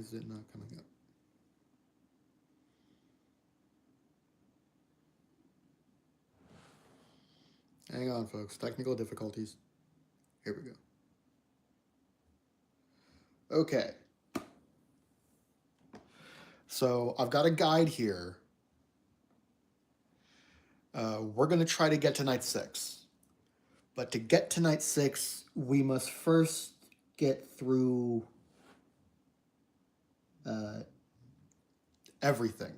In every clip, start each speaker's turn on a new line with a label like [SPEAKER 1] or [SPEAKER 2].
[SPEAKER 1] is it not coming up? Hang on, folks. Technical difficulties. Here we go. Okay. So I've got a guide here. We're going to try to get to night 6. But to get to night 6, we must first get through everything.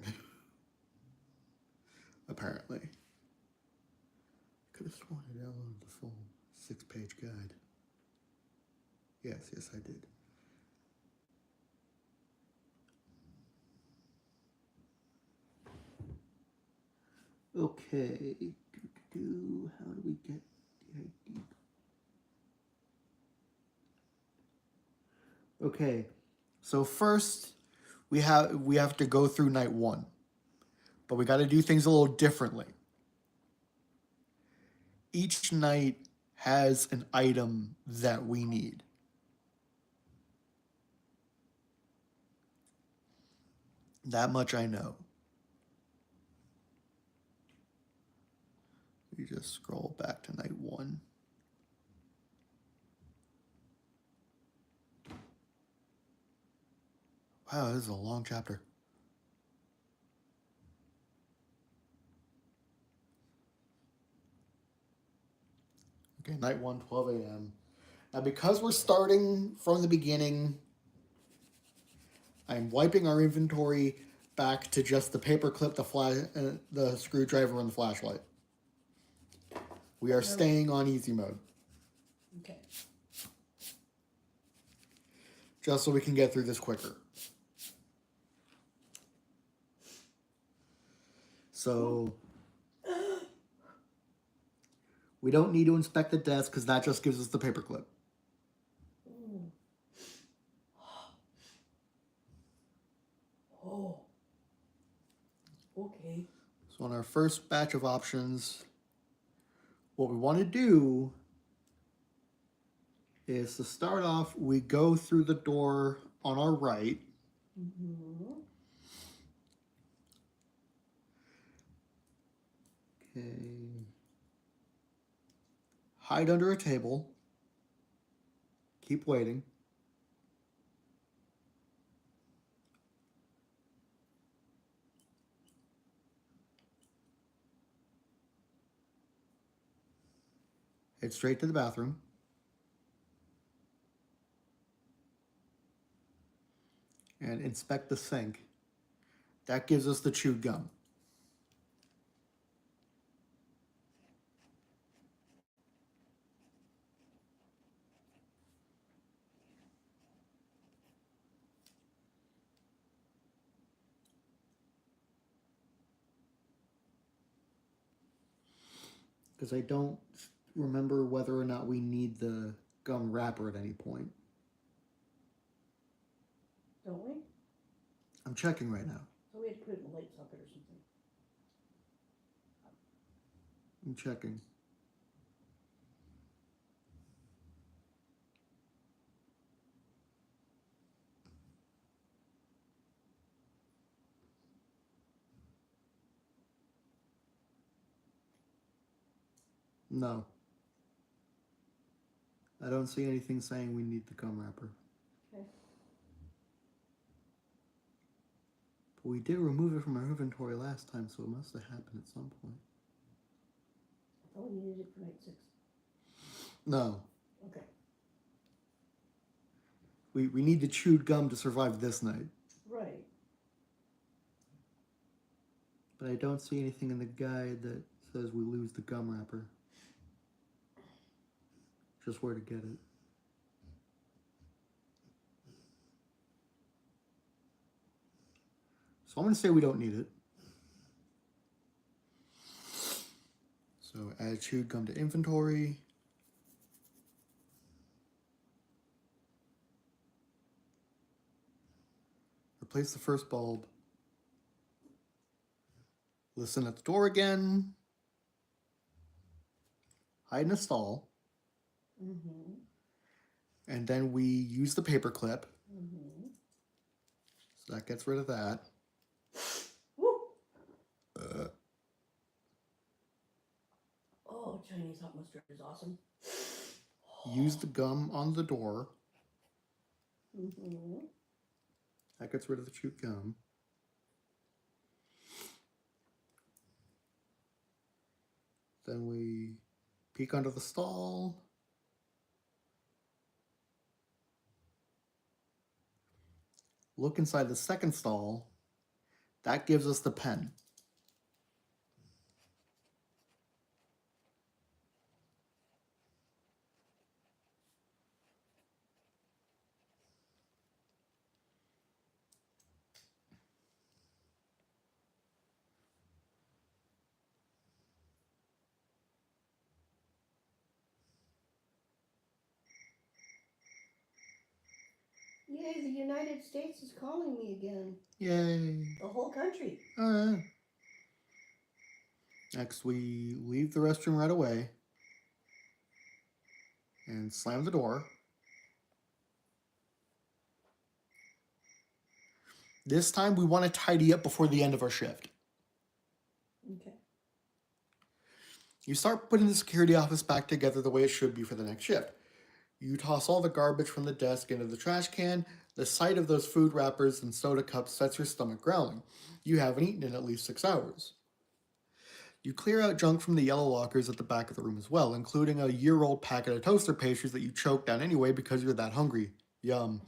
[SPEAKER 1] Apparently. Could have sworn I downloaded the full 6-page guide. Yes, I did. Okay. How do we get the ID? Okay. So first we have to go through night 1. But we got to do things a little differently. Each night has an item that we need. That much I know. You just scroll back to night 1. Wow, this is a long chapter. Okay, night 1, 12 a.m. Now, because we're starting from the beginning, I'm wiping our inventory back to just the paperclip, the screwdriver, and the flashlight. We are staying on easy mode.
[SPEAKER 2] Okay.
[SPEAKER 1] Just so we can get through this quicker. So we don't need to inspect the desk because that just gives us the paperclip.
[SPEAKER 2] Oh. Okay.
[SPEAKER 1] So on our first batch of options, what we want to do is to start off, we go through the door on our right.
[SPEAKER 2] Mm-hmm.
[SPEAKER 1] Okay. Hide under a table. Keep waiting. Head straight to the bathroom. And inspect the sink. That gives us the chewed gum. Because I don't remember whether or not we need the gum wrapper at any point.
[SPEAKER 2] Don't we?
[SPEAKER 1] I'm checking right now.
[SPEAKER 2] So we had to put it in the light socket or something.
[SPEAKER 1] I'm checking. No. I don't see anything saying we need the gum wrapper.
[SPEAKER 2] Okay.
[SPEAKER 1] But we did remove it from our inventory last time, so it must have happened at some point.
[SPEAKER 2] I thought we needed it for night 6.
[SPEAKER 1] No.
[SPEAKER 2] Okay.
[SPEAKER 1] We need the chewed gum to survive this night.
[SPEAKER 2] Right.
[SPEAKER 1] But I don't see anything in the guide that says we lose the gum wrapper. Just where to get it. So I'm going to say we don't need it. So add chewed gum to inventory. Replace the first bulb. Listen at the door again. Hide in a stall.
[SPEAKER 2] Mm-hmm.
[SPEAKER 1] And then we use the paper clip.
[SPEAKER 2] Mm-hmm.
[SPEAKER 1] So that gets rid of that.
[SPEAKER 2] Woo! Oh, Chinese hot mustard is awesome.
[SPEAKER 1] Use the gum on the door.
[SPEAKER 2] Mm-hmm.
[SPEAKER 1] That gets rid of the chewed gum. Then we peek under the stall. Look inside the second stall. That gives us the pen.
[SPEAKER 2] Yay, the United States is calling me again.
[SPEAKER 1] Yay.
[SPEAKER 2] The whole country.
[SPEAKER 1] Alright. Next, we leave the restroom right away and slam the door. This time, we want to tidy up before the end of our shift.
[SPEAKER 2] Okay.
[SPEAKER 1] You start putting the security office back together the way it should be for the next shift. You toss all the garbage from the desk into the trash can. The sight of those food wrappers and soda cups sets your stomach growling. You haven't eaten in at least 6 hours. You clear out junk from the yellow lockers at the back of the room as well, including a year-old packet of toaster pastries that you choked down anyway because you're that hungry. Yum.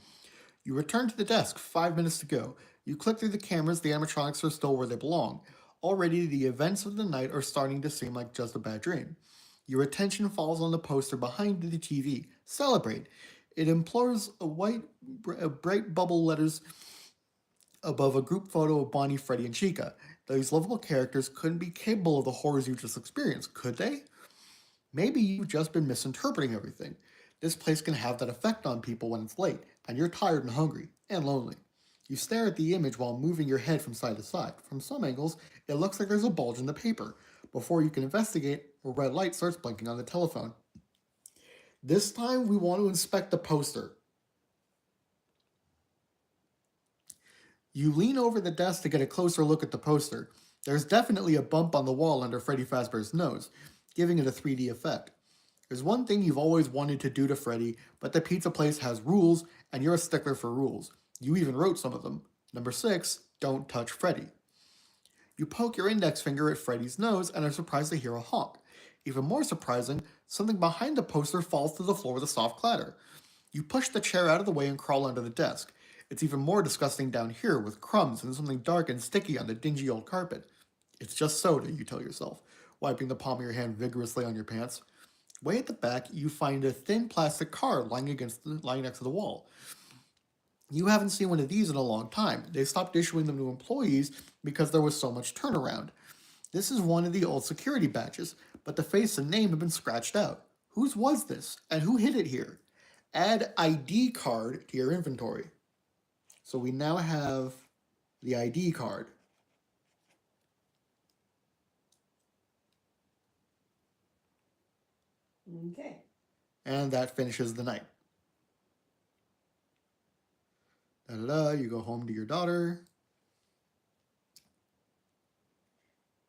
[SPEAKER 1] You return to the desk, 5 minutes to go. You click through the cameras, the animatronics are still where they belong. Already, the events of the night are starting to seem like just a bad dream. Your attention falls on the poster behind the TV. Celebrate. It implores bright bubble letters above a group photo of Bonnie, Freddy, and Chica. These lovable characters couldn't be capable of the horrors you just experienced, could they? Maybe you've just been misinterpreting everything. This place can have that effect on people when it's late, and you're tired and hungry, and lonely. You stare at the image while moving your head from side to side. From some angles, it looks like there's a bulge in the paper. Before you can investigate, a red light starts blinking on the telephone. This time, we want to inspect the poster. You lean over the desk to get a closer look at the poster. There's definitely a bump on the wall under Freddy Fazbear's nose, giving it a 3D effect. There's one thing you've always wanted to do to Freddy, but the pizza place has rules, and you're a stickler for rules. You even wrote some of them. Number 6, don't touch Freddy. You poke your index finger at Freddy's nose and are surprised to hear a honk. Even more surprising, something behind the poster falls to the floor with a soft clatter. You push the chair out of the way and crawl under the desk. It's even more disgusting down here with crumbs and something dark and sticky on the dingy old carpet. It's just soda, you tell yourself, wiping the palm of your hand vigorously on your pants. Way at the back, you find a thin plastic card lying next to the wall. You haven't seen one of these in a long time. They stopped issuing them to employees because there was so much turnaround. This is one of the old security badges, but the face and name have been scratched out. Whose was this, and who hid it here? Add ID card to your inventory. So we now have the ID card.
[SPEAKER 2] Okay.
[SPEAKER 1] And that finishes the night. Da-da-da, you go home to your daughter.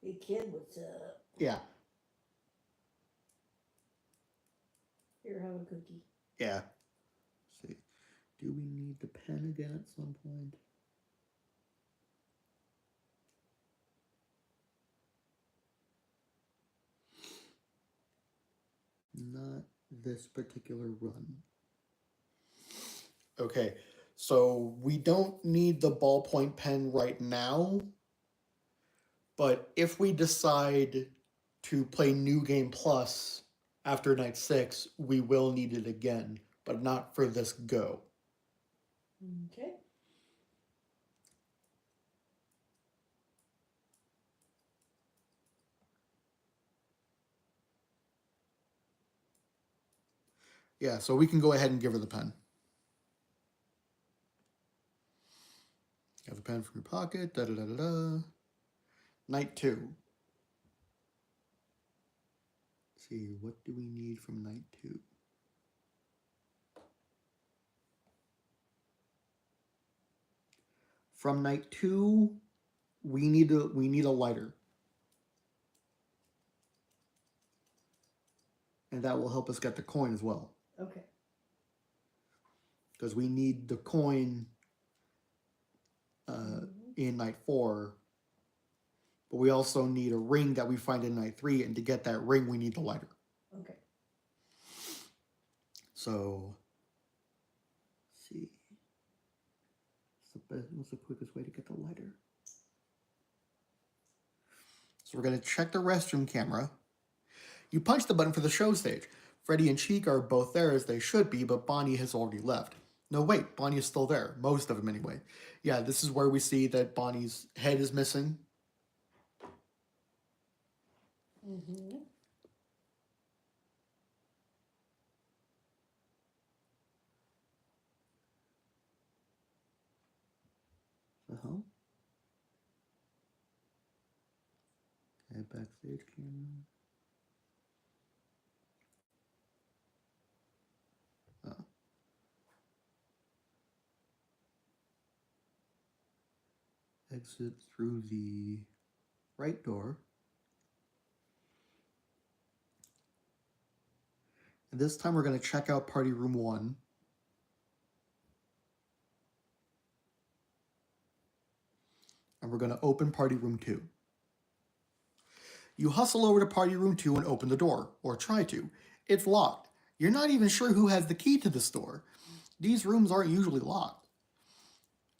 [SPEAKER 2] Hey kid, what's up?
[SPEAKER 1] Yeah.
[SPEAKER 2] Here, have a cookie.
[SPEAKER 1] Yeah. Let's see. Do we need the pen again at some point? Not this particular run. Okay, so we don't need the ballpoint pen right now, but if we decide to play New Game Plus after night 6, we will need it again, but not for this go.
[SPEAKER 2] Okay.
[SPEAKER 1] Yeah, so we can go ahead and give her the pen. Have a pen from your pocket, da-da-da-da-da. Night 2. Let's see, what do we need from night 2? From night 2, we need a lighter. And that will help us get the coin as well.
[SPEAKER 2] Okay.
[SPEAKER 1] Because we need the coin in night 4. But we also need a ring that we find in night 3. And to get that ring, we need the lighter.
[SPEAKER 2] Okay.
[SPEAKER 1] So, let's see. What's the quickest way to get the lighter? So we're going to check the restroom camera. You punch the button for the show stage. Freddy and Cheek are both there as they should be, but Bonnie has already left. No, wait, Bonnie is still there. Most of them, anyway. Yeah, this is where we see that Bonnie's head is missing.
[SPEAKER 2] Mm-hmm.
[SPEAKER 1] Uh-huh. Okay, backstage camera. Oh. Exit through the right door. And this time we're going to check out Party Room 1. And we're going to open Party Room 2. You hustle over to Party Room 2 and open the door, or try to. It's locked. You're not even sure who has the key to this door. These rooms aren't usually locked.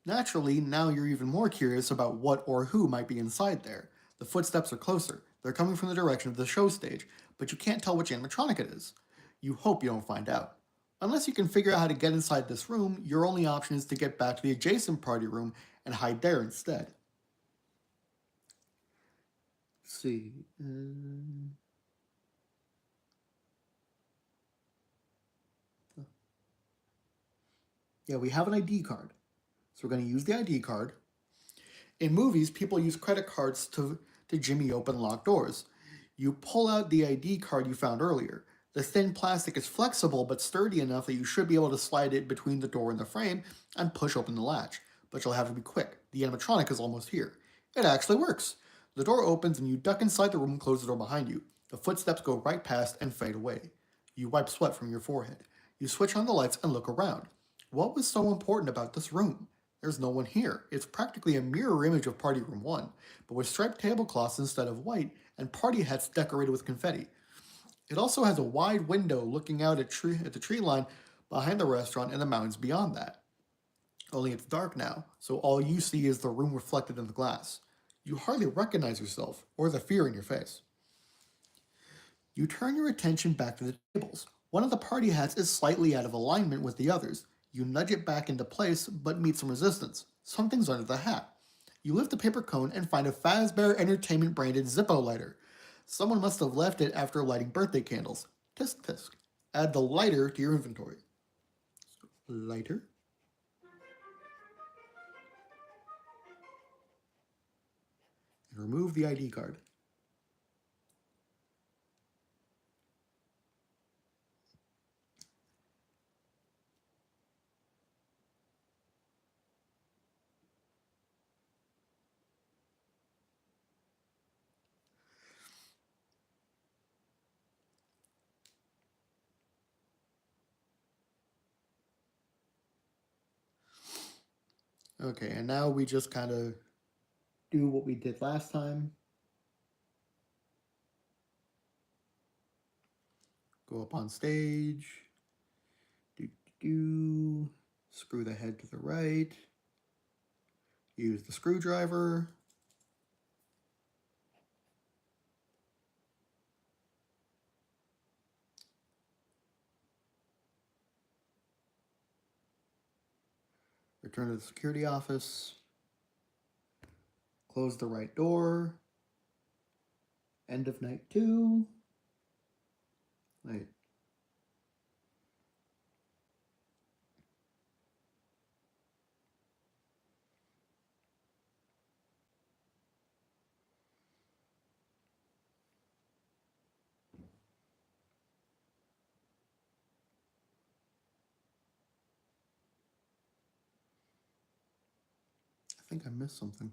[SPEAKER 1] Naturally, now you're even more curious about what or who might be inside there. The footsteps are closer. They're coming from the direction of the show stage, but you can't tell which animatronic it is. You hope you don't find out. Unless you can figure out how to get inside this room, your only option is to get back to the adjacent party room and hide there instead. Let's see. Yeah, we have an ID card. So we're going to use the ID card. In movies, people use credit cards to jimmy open locked doors. You pull out the ID card you found earlier. The thin plastic is flexible but sturdy enough that you should be able to slide it between the door and the frame and push open the latch. But you'll have to be quick. The animatronic is almost here. It actually works. The door opens and you duck inside the room and close the door behind you. The footsteps go right past and fade away. You wipe sweat from your forehead. You switch on the lights and look around. What was so important about this room? There's no one here. It's practically a mirror image of Party Room 1, but with striped tablecloths instead of white and party hats decorated with confetti. It also has a wide window looking out at the tree line behind the restaurant and the mountains beyond that. Only it's dark now, so all you see is the room reflected in the glass. You hardly recognize yourself or the fear in your face. You turn your attention back to the tables. One of the party hats is slightly out of alignment with the others. You nudge it back into place, but meet some resistance. Something's under the hat. You lift the paper cone and find a Fazbear Entertainment branded Zippo lighter. Someone must have left it after lighting birthday candles. Tisk tisk. Add the lighter to your inventory. Lighter. And remove the ID card. Okay, and now we just kind of do what we did last time. Go up on stage. Screw the head to the right. Use the screwdriver. Return to the security office. Close the right door. End of night 2. Wait. I think I missed something.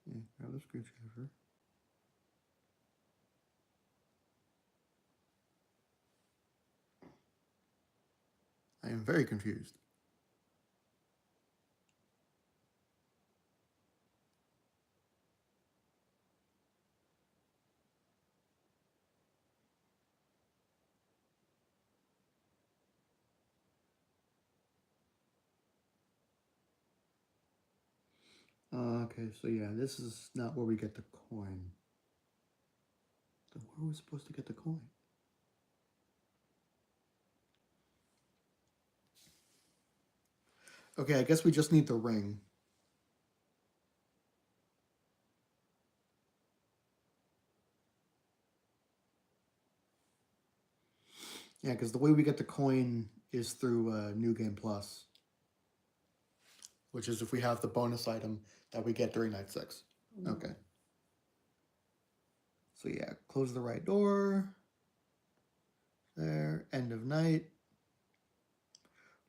[SPEAKER 1] Yeah, grab the screwdriver. I am very confused. Okay, so yeah, this is not where we get the coin. Then where are we supposed to get the coin? Okay, I guess we just need the ring. Yeah, because the way we get the coin is through New Game Plus, which is if we have the bonus item that we get during night 6. Okay. So yeah, close the right door. There, end of night.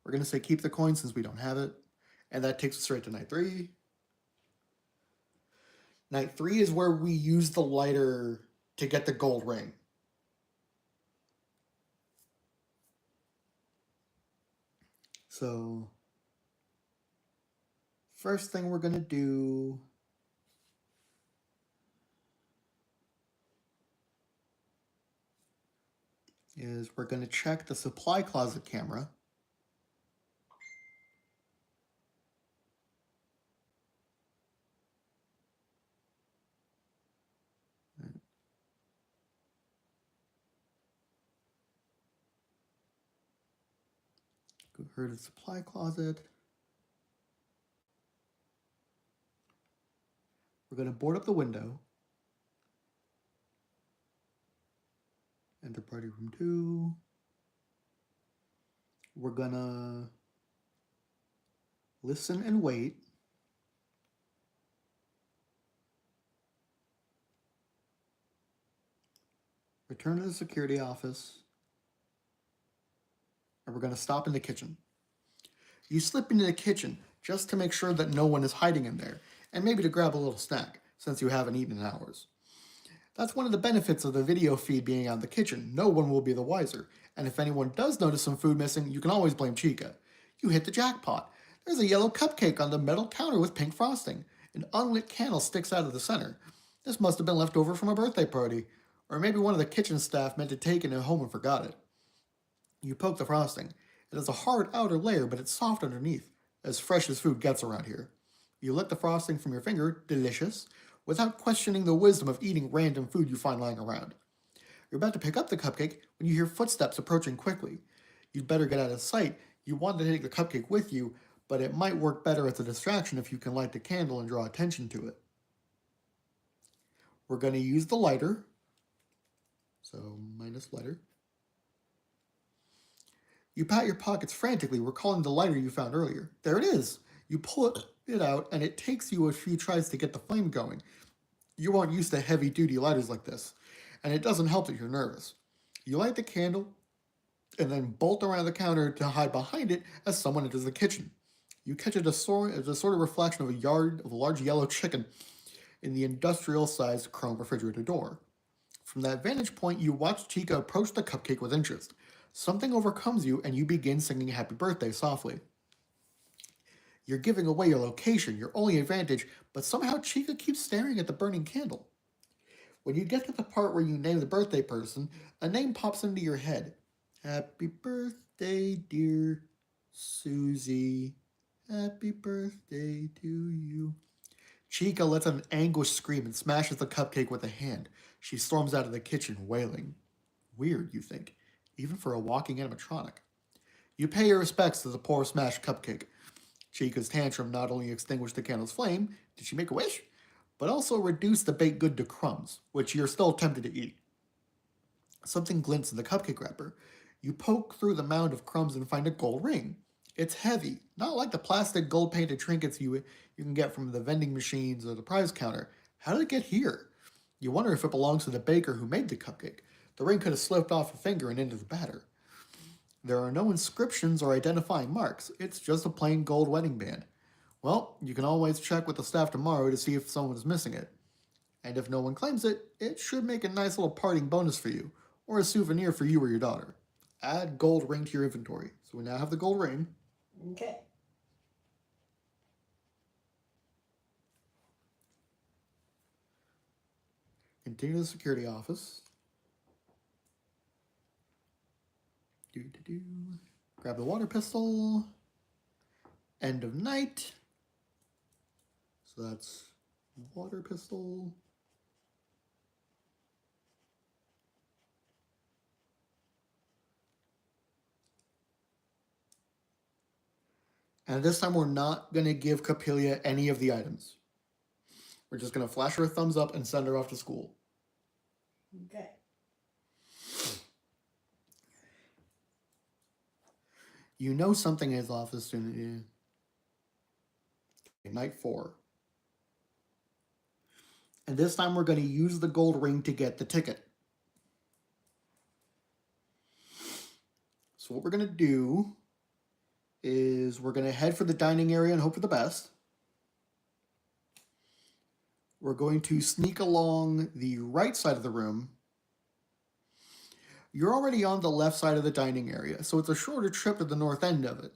[SPEAKER 1] We're going to say keep the coin since we don't have it. And that takes us right to night 3. Night 3 is where we use the lighter to get the gold ring. So, first thing we're going to do is we're going to check the supply closet camera. Go over to the supply closet. We're going to board up the window. Enter party room 2. We're going to listen and wait. Return to the security office. And we're going to stop in the kitchen. You slip into the kitchen just to make sure that no one is hiding in there, and maybe to grab a little snack, since you haven't eaten in hours. That's one of the benefits of the video feed being out in the kitchen. No one will be the wiser, and if anyone does notice some food missing, you can always blame Chica. You hit the jackpot. There's a yellow cupcake on the metal counter with pink frosting. An unlit candle sticks out of the center. This must have been left over from a birthday party, or maybe one of the kitchen staff meant to take it home and forgot it. You poke the frosting. It has a hard outer layer, but it's soft underneath, as fresh as food gets around here. You lick the frosting from your finger, delicious, without questioning the wisdom of eating random food you find lying around. You're about to pick up the cupcake when you hear footsteps approaching quickly. You'd better get out of sight. You want to take the cupcake with you, but it might work better as a distraction if you can light the candle and draw attention to it. We're going to use the lighter. So, minus lighter. You pat your pockets frantically, recalling the lighter you found earlier. There it is! You pull it out, and it takes you a few tries to get the flame going. You aren't used to heavy-duty lighters like this, and it doesn't help that you're nervous. You light the candle, and then bolt around the counter to hide behind it as someone enters the kitchen. You catch a distorted reflection of a large yellow chicken in the industrial-sized chrome refrigerator door. From that vantage point, you watch Chica approach the cupcake with interest. Something overcomes you, and you begin singing Happy Birthday softly. You're giving away your location, your only advantage, but somehow Chica keeps staring at the burning candle. When you get to the part where you name the birthday person, a name pops into your head. Happy birthday, dear Susie. Happy birthday to you. Chica lets out an anguished scream and smashes the cupcake with a hand. She storms out of the kitchen, wailing. Weird, you think, even for a walking animatronic. You pay your respects to the poor smashed cupcake. Chica's tantrum not only extinguished the candle's flame, did she make a wish? But also reduced the baked good to crumbs, which you're still tempted to eat. Something glints in the cupcake wrapper. You poke through the mound of crumbs and find a gold ring. It's heavy, not like the plastic gold-painted trinkets you can get from the vending machines or the prize counter. How did it get here? You wonder if it belongs to the baker who made the cupcake. The ring could have slipped off a finger and into the batter. There are no inscriptions or identifying marks. It's just a plain gold wedding band. Well, you can always check with the staff tomorrow to see if someone is missing it. And if no one claims it, it should make a nice little parting bonus for you, or a souvenir for you or your daughter. Add gold ring to your inventory. So we now have the gold ring.
[SPEAKER 2] Okay.
[SPEAKER 1] Continue the security office. Grab the water pistol. End of night. So that's water pistol. And this time we're not going to give Capelia any of the items. We're just going to flash her a thumbs up and send her off to school.
[SPEAKER 2] Okay.
[SPEAKER 1] You know something is off as soon as you... Okay, night 4. And this time we're going to use the gold ring to get the ticket. So what we're going to do is we're going to head for the dining area and hope for the best. We're going to sneak along the right side of the room. You're already on the left side of the dining area, so it's a shorter trip to the north end of it,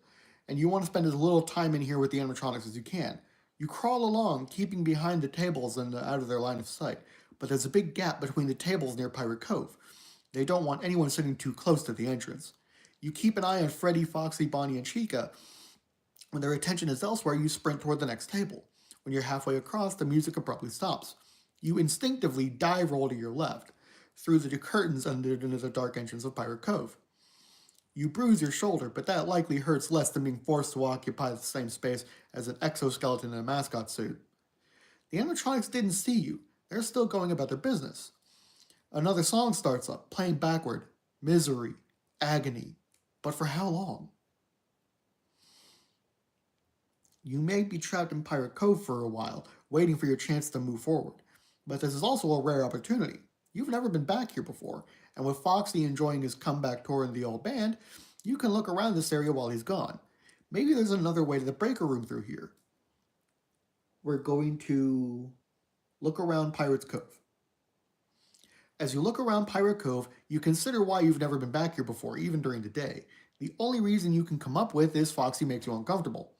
[SPEAKER 1] and you want to spend as little time in here with the animatronics as you can. You crawl along, keeping behind the tables and out of their line of sight, but there's a big gap between the tables near Pirate Cove. They don't want anyone sitting too close to the entrance. You keep an eye on Freddy, Foxy, Bonnie, and Chica. When their attention is elsewhere, you sprint toward the next table. When you're halfway across, the music abruptly stops. You instinctively dive roll to your left, through the curtains under the dark entrance of Pirate Cove. You bruise your shoulder, but that likely hurts less than being forced to occupy the same space as an exoskeleton in a mascot suit. The animatronics didn't see you. They're still going about their business. Another song starts up, playing backward. Misery. Agony. But for how long? You may be trapped in Pirate Cove for a while, waiting for your chance to move forward. But this is also a rare opportunity. You've never been back here before, and with Foxy enjoying his comeback tour in the old band, you can look around this area while he's gone. Maybe there's another way to the breaker room through here. We're going to look around Pirate's Cove. As you look around Pirate Cove, you consider why you've never been back here before, even during the day. The only reason you can come up with is Foxy makes you uncomfortable.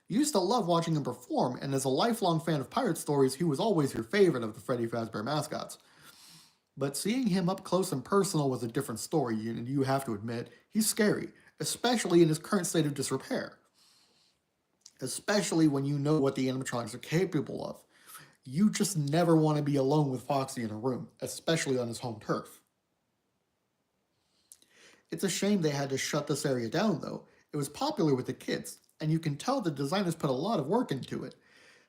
[SPEAKER 1] You used to love watching him perform, and as a lifelong fan of pirate stories, he was always your favorite of the Freddy Fazbear mascots. But seeing him up close and personal was a different story, and you have to admit, he's scary, especially in his current state of disrepair. Especially when you know what the animatronics are capable of. You just never want to be alone with Foxy in a room, especially on his home turf. It's a shame they had to shut this area down, though. It was popular with the kids, and you can tell the designers put a lot of work into it.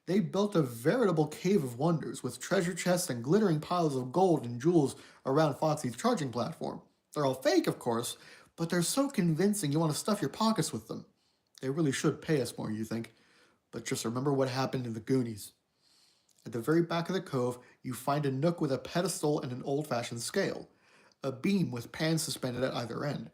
[SPEAKER 1] They built a veritable cave of wonders with treasure chests and glittering piles of gold and jewels around Foxy's charging platform. They're all fake, of course, but they're so convincing you want to stuff your pockets with them. They really should pay us more, you think. But just remember what happened in the Goonies. At the very back of the cove, you find a nook with a pedestal and an old-fashioned scale. A beam with pans suspended at either end.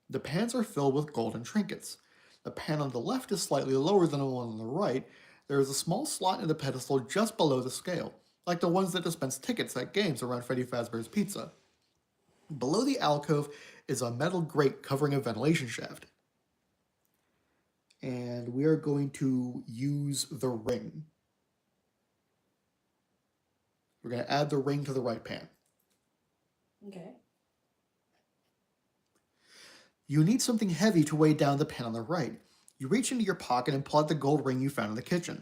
[SPEAKER 1] The pans are filled with golden trinkets. The pan on the left is slightly lower than the one on the right. There is a small slot in the pedestal just below the scale, like the ones that dispense tickets at games around Freddy Fazbear's Pizza. Below the alcove is a metal grate covering a ventilation shaft. And we are going to use the ring. We're going to add the ring to the right pan.
[SPEAKER 2] Okay.
[SPEAKER 1] You need something heavy to weigh down the pan on the right. You reach into your pocket and pull out the gold ring you found in the kitchen.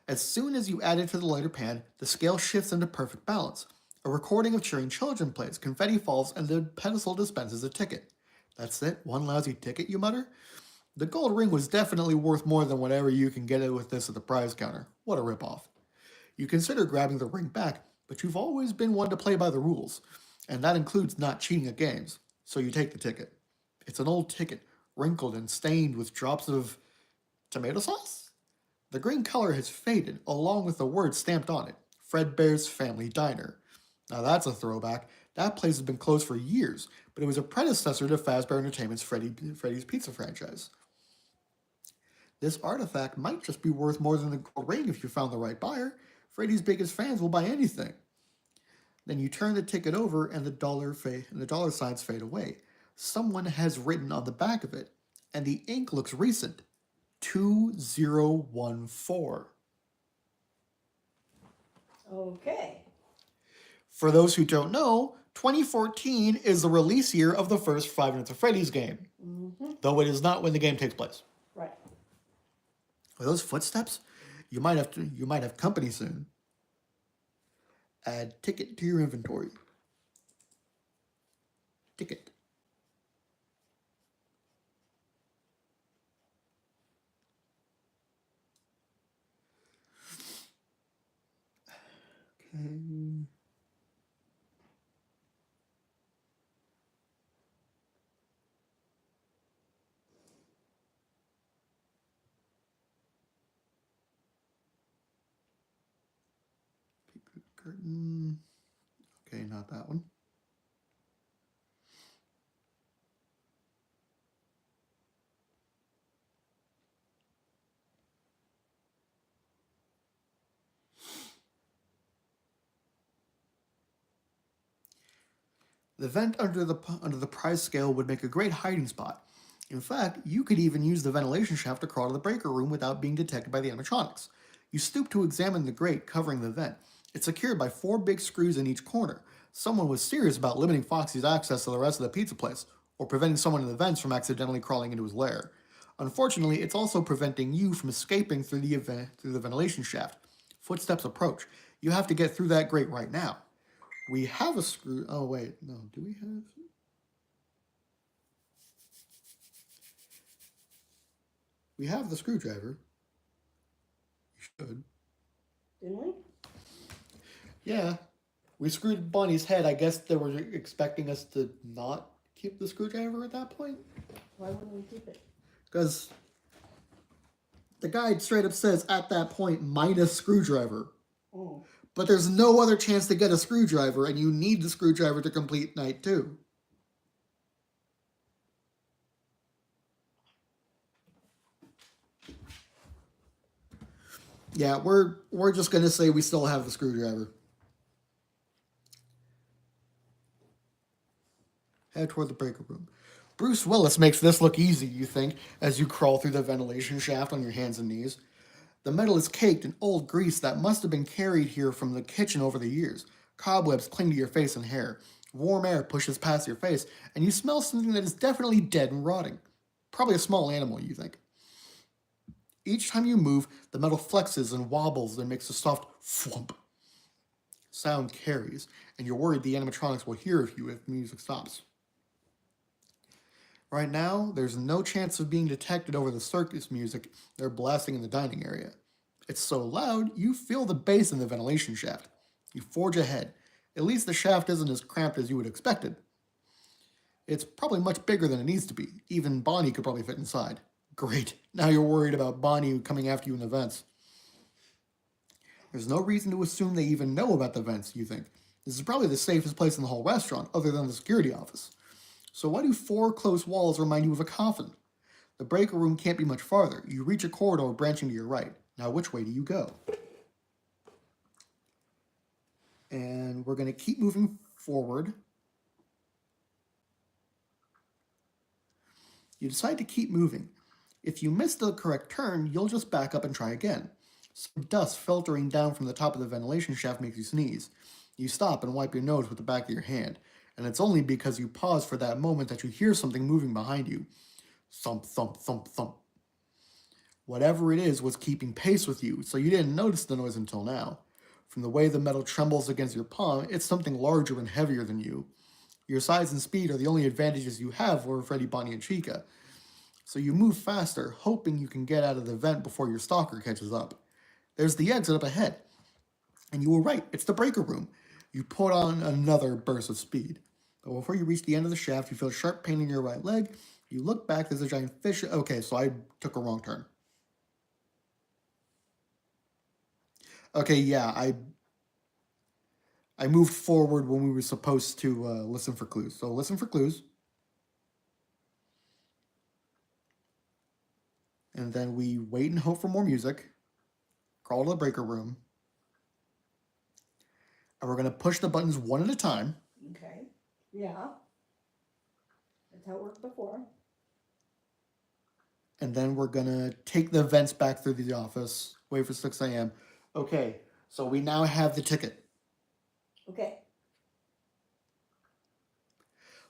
[SPEAKER 1] As soon as you add it to the lighter pan, the scale shifts into perfect balance. A recording of cheering children plays, confetti falls, and the pedestal dispenses a ticket. That's it? One lousy ticket, you mutter? The gold ring was definitely worth more than whatever you can get it with this at the prize counter. What a ripoff. You consider grabbing the ring back, but you've always been one to play by the rules, and that includes not cheating at games, so you take the ticket. It's an old ticket, wrinkled and stained with drops of tomato sauce? The green color has faded, along with the word stamped on it, Fredbear's Family Diner. Now that's a throwback. That place has been closed for years, but it was a predecessor to Fazbear Entertainment's Freddy's Pizza franchise. This artifact might just be worth more than the gold ring if you found the right buyer. Freddy's biggest fans will buy anything. Then you turn the ticket over and the dollar signs fade away. Someone has written on the back of it, and the ink looks recent. 2014.
[SPEAKER 2] Okay.
[SPEAKER 1] For those who don't know, 2014 is the release year of the first Five Nights at Freddy's game, though it is not when the game takes place.
[SPEAKER 2] Right.
[SPEAKER 1] Are those footsteps? You might have company soon. Add ticket to your inventory. Ticket. Okay. Curtain. Okay, not that one. The vent under the prize scale would make a great hiding spot. In fact, you could even use the ventilation shaft to crawl to the breaker room without being detected by the animatronics. You stoop to examine the grate covering the vent. It's secured by 4 big screws in each corner. Someone was serious about limiting Foxy's access to the rest of the pizza place, or preventing someone in the vents from accidentally crawling into his lair. Unfortunately, it's also preventing you from escaping through the ventilation shaft. Footsteps approach. You have to get through that grate right now. We have a screw. Oh, wait. No, do we have? We have the screwdriver. You should.
[SPEAKER 2] Didn't we?
[SPEAKER 1] Yeah. We screwed Bonnie's head. I guess they were expecting us to not keep the screwdriver at that point.
[SPEAKER 2] Why wouldn't we keep it?
[SPEAKER 1] Because the guide straight up says at that point minus screwdriver.
[SPEAKER 2] Oh.
[SPEAKER 1] But there's no other chance to get a screwdriver, and you need the screwdriver to complete night 2. Yeah, we're just gonna say we still have the screwdriver. Head toward the breaker room. Bruce Willis makes this look easy, you think, as you crawl through the ventilation shaft on your hands and knees. The metal is caked in old grease that must have been carried here from the kitchen over the years. Cobwebs cling to your face and hair. Warm air pushes past your face, and you smell something that is definitely dead and rotting. Probably a small animal, you think. Each time you move, the metal flexes and wobbles and makes a soft flump. Sound carries, and you're worried the animatronics will hear of you if the music stops. Right now, there's no chance of being detected over the circus music they're blasting in the dining area. It's so loud, you feel the bass in the ventilation shaft. You forge ahead. At least the shaft isn't as cramped as you would expected. It's probably much bigger than it needs to be. Even Bonnie could probably fit inside. Great. Now you're worried about Bonnie coming after you in the vents. There's no reason to assume they even know about the vents, you think. This is probably the safest place in the whole restaurant, other than the security office. So why do 4 close walls remind you of a coffin? The breaker room can't be much farther. You reach a corridor branching to your right. Now which way do you go? And we're going to keep moving forward. You decide to keep moving. If you miss the correct turn, you'll just back up and try again. Some dust filtering down from the top of the ventilation shaft makes you sneeze. You stop and wipe your nose with the back of your hand, and it's only because you pause for that moment that you hear something moving behind you. Thump, thump, thump, thump. Whatever it is was keeping pace with you, so you didn't notice the noise until now. From the way the metal trembles against your palm, it's something larger and heavier than you. Your size and speed are the only advantages you have over Freddy, Bonnie, and Chica. So you move faster, hoping you can get out of the vent before your stalker catches up. There's the exit up ahead. And you were right, it's the breaker room. You put on another burst of speed. But before you reach the end of the shaft, you feel sharp pain in your right leg. You look back, there's a giant fish. Okay, so I took a wrong turn. Okay, yeah, I moved forward when we were supposed to listen for clues. So listen for clues. And then we wait and hope for more music. Crawl to the breaker room. And we're going to push the buttons one at a time.
[SPEAKER 2] Okay. Yeah. That's how it worked before.
[SPEAKER 1] And then we're going to take the vents back through the office. Wait for 6 a.m. Okay, so we now have the ticket.
[SPEAKER 2] Okay.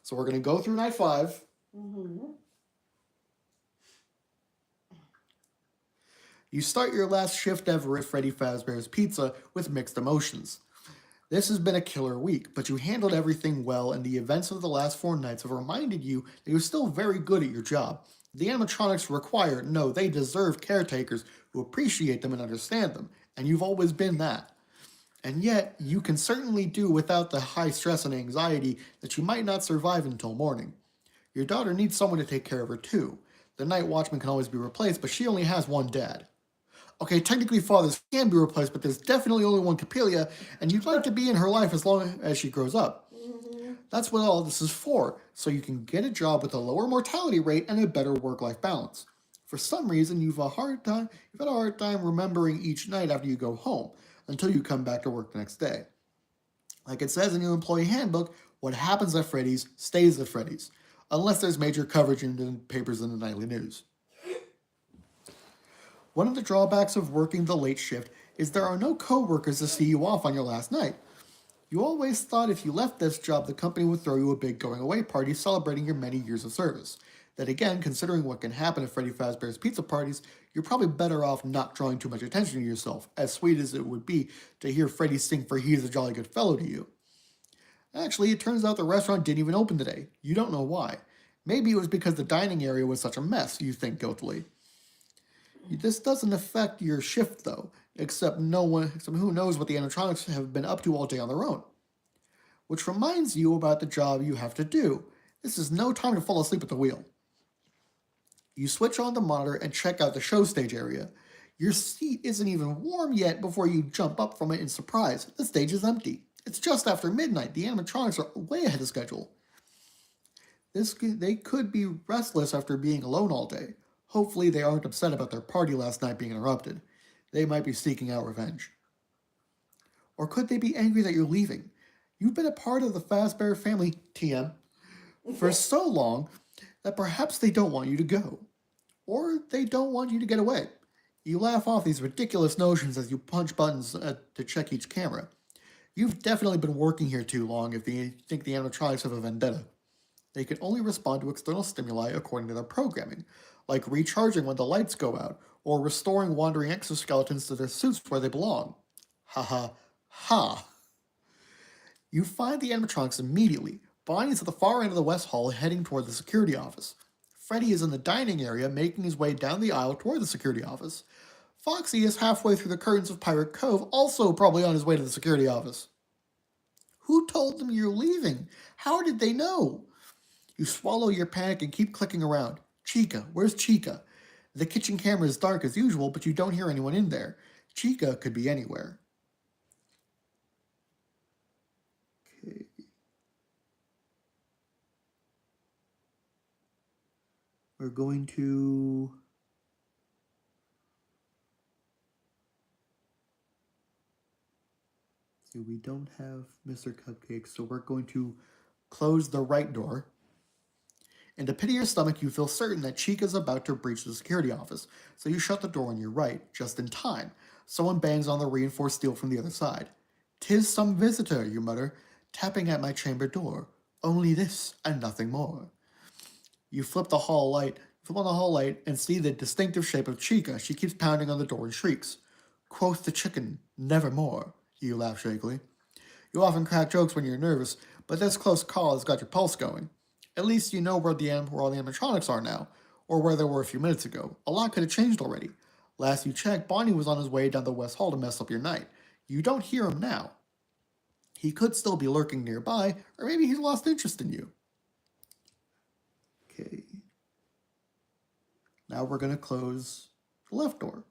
[SPEAKER 1] So we're going to go through night 5.
[SPEAKER 2] Mm-hmm.
[SPEAKER 1] You start your last shift ever at Freddy Fazbear's Pizza with mixed emotions. This has been a killer week, but you handled everything well, and the events of the last 4 nights have reminded you that you're still very good at your job. The animatronics require, no, they deserve caretakers who appreciate them and understand them, and you've always been that. And yet, you can certainly do without the high stress and anxiety that you might not survive until morning. Your daughter needs someone to take care of her too. The night watchman can always be replaced, but she only has one dad. Okay, technically fathers can be replaced, but there's definitely only one Capelia, and you'd like to be in her life as long as she grows up.
[SPEAKER 2] Mm-hmm.
[SPEAKER 1] That's what all this is for, so you can get a job with a lower mortality rate and a better work-life balance. For some reason, you've had a hard time remembering each night after you go home, until you come back to work the next day. Like it says in your employee handbook, what happens at Freddy's stays at Freddy's, unless there's major coverage in the papers and the nightly news. One of the drawbacks of working the late shift is there are no co-workers to see you off on your last night. You always thought if you left this job, the company would throw you a big going-away party celebrating your many years of service. Then again, considering what can happen at Freddy Fazbear's Pizza parties, you're probably better off not drawing too much attention to yourself, as sweet as it would be to hear Freddy sing for He's a Jolly Good Fellow to you. Actually, it turns out the restaurant didn't even open today. You don't know why. Maybe it was because the dining area was such a mess, you think guiltily. This doesn't affect your shift, though, except who knows what the animatronics have been up to all day on their own. Which reminds you about the job you have to do. This is no time to fall asleep at the wheel. You switch on the monitor and check out the show stage area. Your seat isn't even warm yet before you jump up from it in surprise. The stage is empty. It's just after midnight. The animatronics are way ahead of schedule. They could be restless after being alone all day. Hopefully they aren't upset about their party last night being interrupted. They might be seeking out revenge. Or could they be angry that you're leaving? You've been a part of the Fazbear family, TM, for so long that perhaps they don't want you to go. Or they don't want you to get away. You laugh off these ridiculous notions as you punch buttons to check each camera. You've definitely been working here too long if you think the animatronics have a vendetta. They can only respond to external stimuli according to their programming, like recharging when the lights go out, or restoring wandering exoskeletons to their suits where they belong. Ha ha ha. You find the animatronics immediately. Bonnie is at the far end of the West Hall heading toward the security office. Freddy is in the dining area making his way down the aisle toward the security office. Foxy is halfway through the curtains of Pirate Cove, also probably on his way to the security office. Who told them you're leaving? How did they know? You swallow your panic and keep clicking around. Chica, where's Chica? The kitchen camera is dark as usual, but you don't hear anyone in there. Chica could be anywhere. Okay. We're going to... See, we don't have Mr. Cupcake, so we're going to close the right door. In the pit of your stomach, you feel certain that Chica's about to breach the security office, so you shut the door on your right, just in time. Someone bangs on the reinforced steel from the other side. "'Tis some visitor," you mutter, "tapping at my chamber door. Only this, and nothing more." You flip on the hall light, and see the distinctive shape of Chica. She keeps pounding on the door and shrieks. "Quoth the chicken, nevermore," you laugh shakily. You often crack jokes when you're nervous, but this close call has got your pulse going. At least you know where all the animatronics are now, or where they were a few minutes ago. A lot could have changed already. Last you checked, Bonnie was on his way down the West Hall to mess up your night. You don't hear him now. He could still be lurking nearby, or maybe he's lost interest in you. Okay. Now we're going to close the left door.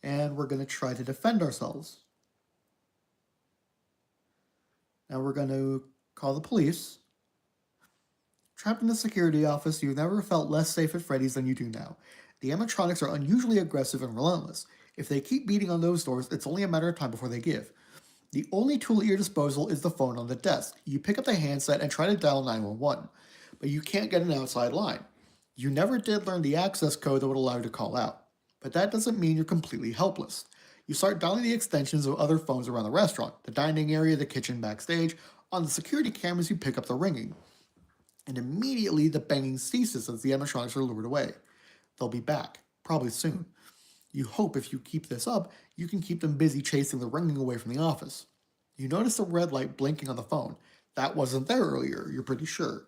[SPEAKER 1] And we're going to try to defend ourselves. Now we're going to call the police. Trapped in the security office, you've never felt less safe at Freddy's than you do now. The animatronics are unusually aggressive and relentless. If they keep beating on those doors, it's only a matter of time before they give. The only tool at your disposal is the phone on the desk. You pick up the handset and try to dial 911, but you can't get an outside line. You never did learn the access code that would allow you to call out, but that doesn't mean you're completely helpless. You start dialing the extensions of other phones around the restaurant, the dining area, the kitchen, backstage. On the security cameras, you pick up the ringing, and immediately the banging ceases as the animatronics are lured away. They'll be back, probably soon. You hope if you keep this up, you can keep them busy chasing the ringing away from the office. You notice a red light blinking on the phone. That wasn't there earlier, you're pretty sure.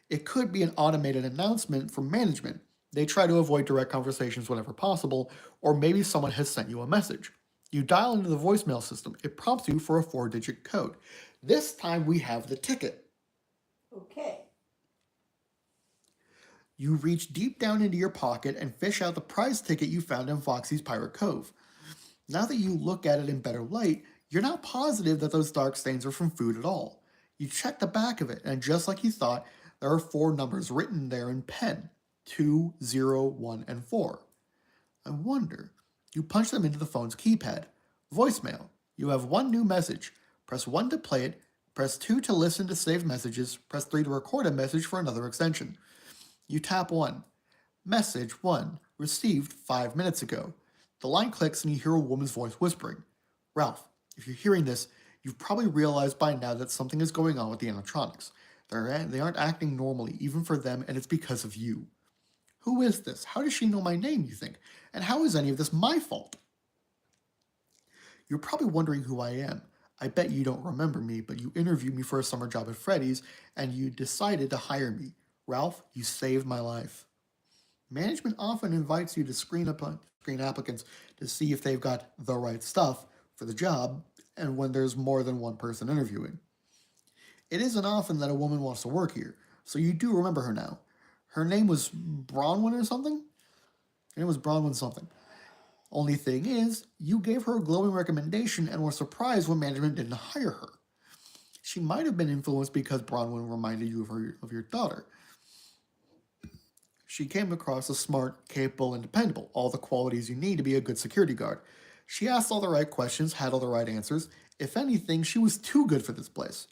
[SPEAKER 1] It could be an automated announcement from management. They try to avoid direct conversations whenever possible, or maybe someone has sent you a message. You dial into the voicemail system. It prompts you for a 4-digit code. This time we have the ticket.
[SPEAKER 2] Okay.
[SPEAKER 1] You reach deep down into your pocket and fish out the prize ticket you found in Foxy's Pirate Cove. Now that you look at it in better light, you're not positive that those dark stains are from food at all. You check the back of it, and just like you thought, there are 4 numbers written there in pen: 2, 0, 1, and 4. I wonder. You punch them into the phone's keypad. Voicemail. You have one new message. Press 1 to play it, press 2 to listen to saved messages, press 3 to record a message for another extension. You tap 1. Message 1. Received 5 minutes ago. The line clicks and you hear a woman's voice whispering. Ralph, if you're hearing this, you've probably realized by now that something is going on with the animatronics. They aren't acting normally, even for them, and it's because of you. Who is this? How does she know my name, you think? And how is any of this my fault? You're probably wondering who I am. I bet you don't remember me, but you interviewed me for a summer job at Freddy's, and you decided to hire me. Ralph, you saved my life. Management often invites you to screen applicants to see if they've got the right stuff for the job, and when there's more than one person interviewing. It isn't often that a woman wants to work here, so you do remember her now. Her name was Bronwyn or something? Her name was Bronwyn something. Only thing is, you gave her a glowing recommendation and were surprised when management didn't hire her. She might have been influenced because Bronwyn reminded you of your daughter. She came across as smart, capable, and dependable, all the qualities you need to be a good security guard. She asked all the right questions, had all the right answers. If anything, she was too good for this place.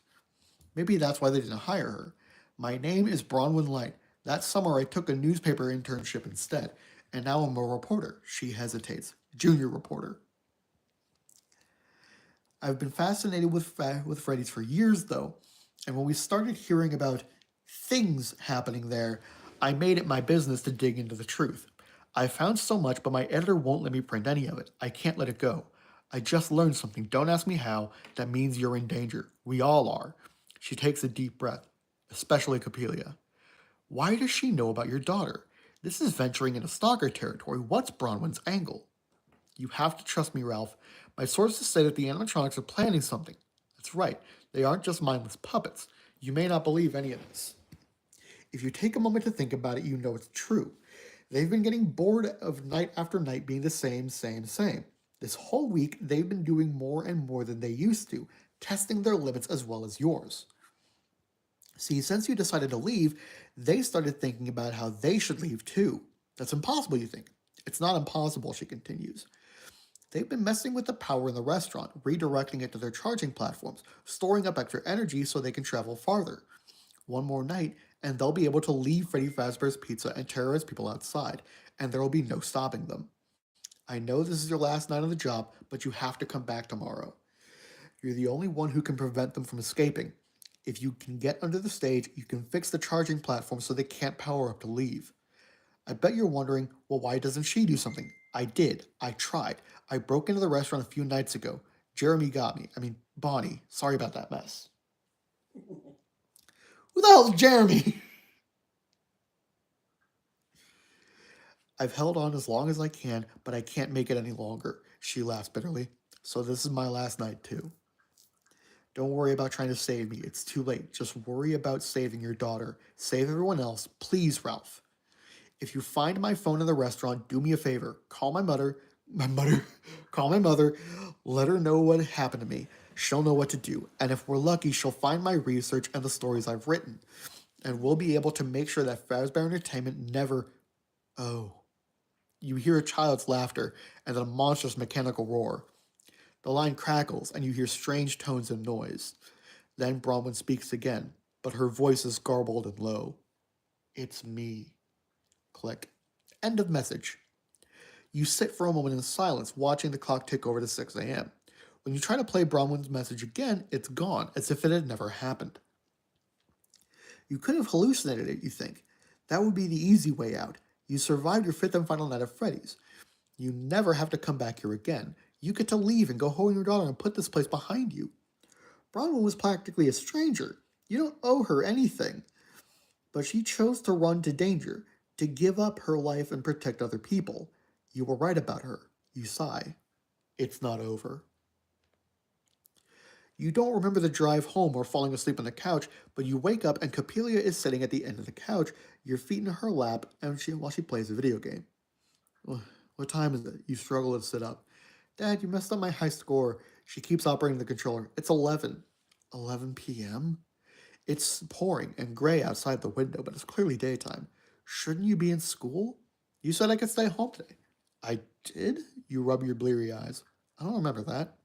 [SPEAKER 1] Maybe that's why they didn't hire her. My name is Bronwyn Light. That summer I took a newspaper internship instead, and now I'm a reporter. She hesitates. Junior reporter. I've been fascinated with Freddy's for years, though, and when we started hearing about things happening there, I made it my business to dig into the truth. I found so much, but my editor won't let me print any of it. I can't let it go. I just learned something. Don't ask me how. That means you're in danger. We all are. She takes a deep breath, especially Capelia. Why does she know about your daughter? This is venturing into stalker territory. What's Bronwyn's angle? You have to trust me, Ralph. My sources say that the animatronics are planning something. That's right. They aren't just mindless puppets. You may not believe any of this. If you take a moment to think about it, you know it's true. They've been getting bored of night after night being the same. This whole week, they've been doing more and more than they used to, testing their limits as well as yours. See, since you decided to leave, they started thinking about how they should leave too. That's impossible, you think. It's not impossible, she continues. They've been messing with the power in the restaurant, redirecting it to their charging platforms, storing up extra energy so they can travel farther. One more night, and they'll be able to leave Freddy Fazbear's Pizza and terrorize people outside, and there will be no stopping them. I know this is your last night on the job, but you have to come back tomorrow. You're the only one who can prevent them from escaping. If you can get under the stage, you can fix the charging platform so they can't power up to leave. I bet you're wondering, well, why doesn't she do something? I did. I tried. I broke into the restaurant a few nights ago. Jeremy got me. Bonnie. Sorry about that mess. Who the hell's Jeremy? I've held on as long as I can, but I can't make it any longer, she laughs bitterly. So this is my last night, too. Don't worry about trying to save me. It's too late. Just worry about saving your daughter. Save everyone else. Please, Ralph. If you find my phone in the restaurant, do me a favor. Call my mother. Call my mother. Let her know what happened to me. She'll know what to do, and if we're lucky, she'll find my research and the stories I've written. And we'll be able to make sure that Fazbear Entertainment never. Oh. You hear a child's laughter and then a monstrous mechanical roar. The line crackles, and you hear strange tones and noise. Then Bronwyn speaks again, but her voice is garbled and low. It's me. Click. End of message. You sit for a moment in silence, watching the clock tick over to 6 a.m. When you try to play Bronwyn's message again, it's gone, as if it had never happened. You could have hallucinated it, you think. That would be the easy way out. You survived your fifth and final night at Freddy's. You never have to come back here again. You get to leave and go home with your daughter and put this place behind you. Bronwyn was practically a stranger. You don't owe her anything. But she chose to run to danger, to give up her life and protect other people. You were right about her. You sigh. It's not over. You don't remember the drive home or falling asleep on the couch, but you wake up and Capelia is sitting at the end of the couch, your feet in her lap, and while she plays a video game. What time is it? You struggle to sit up. Dad, you messed up my high score. She keeps operating the controller. It's 11. 11 p.m.? It's pouring and gray outside the window, but it's clearly daytime. Shouldn't you be in school? You said I could stay home today. I did? You rub your bleary eyes. I don't remember that.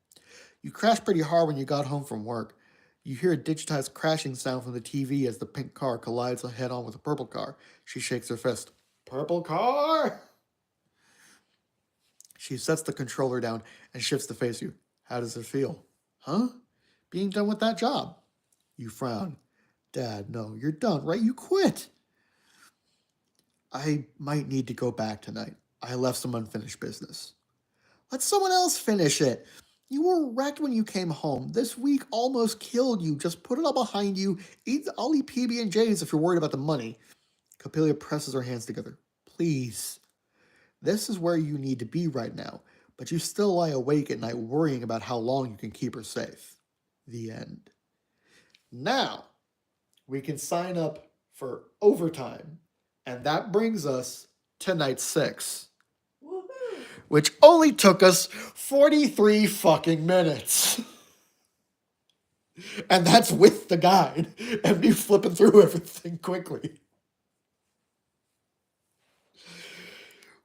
[SPEAKER 1] You crashed pretty hard when you got home from work. You hear a digitized crashing sound from the TV as the pink car collides head on with the purple car. She shakes her fist. Purple car? She sets the controller down and shifts to face you. How does it feel? Huh? Being done with that job. You frown. Dad, no, you're done, right? You quit. I might need to go back tonight. I left some unfinished business. Let someone else finish it. You were wrecked when you came home. This week almost killed you. Just put it all behind you. I'll eat PB&Js if you're worried about the money. Capelia presses her hands together. Please. This is where you need to be right now, but you still lie awake at night worrying about how long you can keep her safe. The end. Now, we can sign up for overtime, and that brings us to night 6.
[SPEAKER 2] Woohoo!
[SPEAKER 1] Which only took us 43 fucking minutes. And that's with the guide and me flipping through everything quickly.